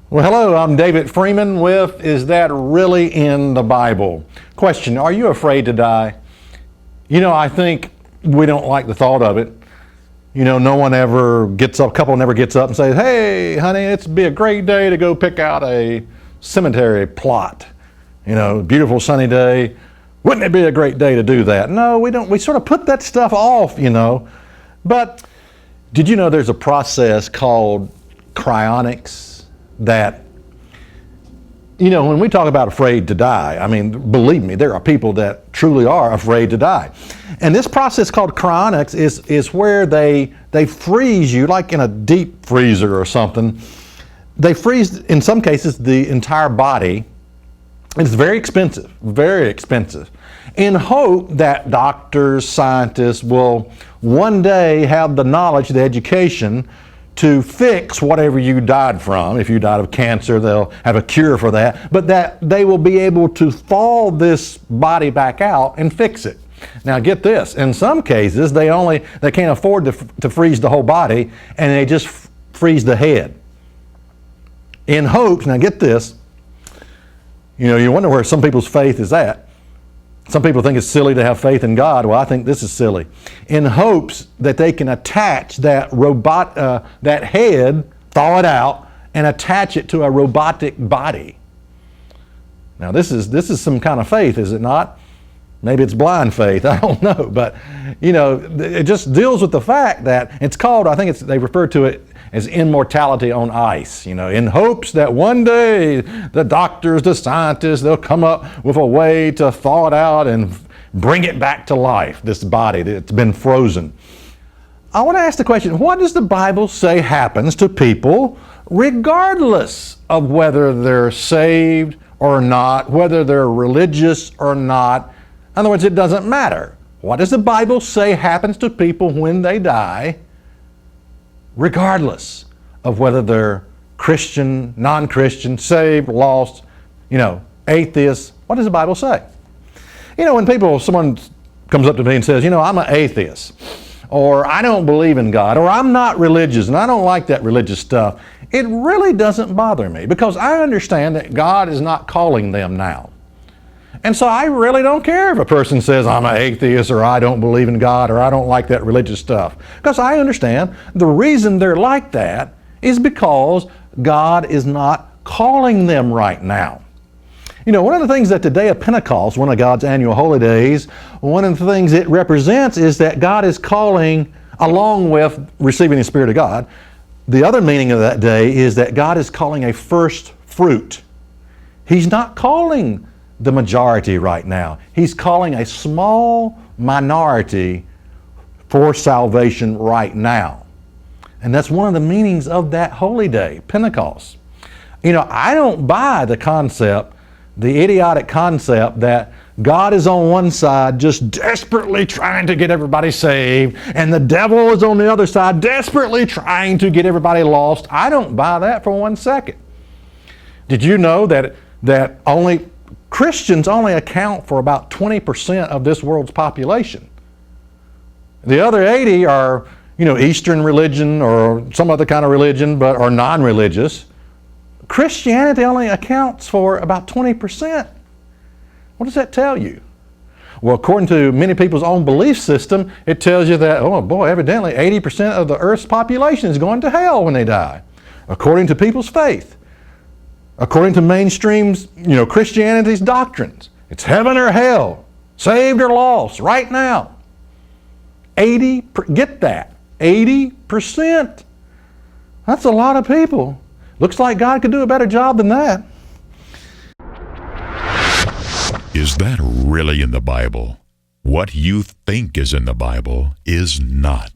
Well, hello, I'm David Freeman with Is That Really in the Bible? Question, are you afraid to die? I think we don't like the thought of it. No one ever gets up, couple never gets up and says, hey, honey, it'd be a great day to go pick out a cemetery plot. Beautiful sunny day. Wouldn't it be a great day to do that? No, we don't. We sort of put that stuff off, But did you know there's a process called cryonics that, when we talk about afraid to die, believe me, there are people that truly are afraid to die. And this process called cryonics is where they freeze you, like in a deep freezer or something. They freeze, in some cases, the entire body. It's very expensive, in hope that doctors, scientists will one day have the knowledge, the education to fix whatever you died from. If you died of cancer, they'll have a cure for that, but that they will be able to thaw this body back out and fix it. Now get this, in some cases they can't afford to freeze the whole body, and they just freeze the head. In hopes, now get this, you wonder where some people's faith is at. Some people think it's silly to have faith in God. Well, I think this is silly. In hopes that they can attach that that head, thaw it out, and attach it to a robotic body. Now, this is some kind of faith, is it not? Maybe it's blind faith. I don't know. But, it just deals with the fact that it's called, they refer to it as immortality on ice, in hopes that one day the doctors, the scientists, they'll come up with a way to thaw it out and bring it back to life, this body that's been frozen. I want to ask the question, what does the Bible say happens to people regardless of whether they're saved or not, whether they're religious or not? In other words, it doesn't matter. What does the Bible say happens to people when they die, regardless of whether they're Christian, non-Christian, saved, lost, atheists? What does the Bible say? When someone comes up to me and says, I'm an atheist, or I don't believe in God, or I'm not religious and I don't like that religious stuff, it really doesn't bother me, because I understand that God is not calling them now. And so I really don't care if a person says I'm an atheist, or I don't believe in God, or I don't like that religious stuff. Because I understand the reason they're like that is because God is not calling them right now. One of the things that the day of Pentecost, one of God's annual holy days, one of the things it represents is that God is calling, along with receiving the Spirit of God, the other meaning of that day is that God is calling a first fruit. He's not calling the majority right now. He's calling a small minority for salvation right now. And that's one of the meanings of that holy day, Pentecost. I don't buy the idiotic concept that God is on one side just desperately trying to get everybody saved, and the devil is on the other side desperately trying to get everybody lost. I don't buy that for 1 second. Did you know that Christians only account for about 20% of this world's population? The other 80 are, Eastern religion or some other kind of religion, but are non-religious. Christianity only accounts for about 20%. What does that tell you? Well, according to many people's own belief system, it tells you that, oh boy, evidently 80% of the earth's population is going to hell when they die, according to people's faith. According to mainstream's, Christianity's doctrines, it's heaven or hell, saved or lost, right now. Get that, 80%. That's a lot of people. Looks like God could do a better job than that. Is that really in the Bible? What you think is in the Bible is not.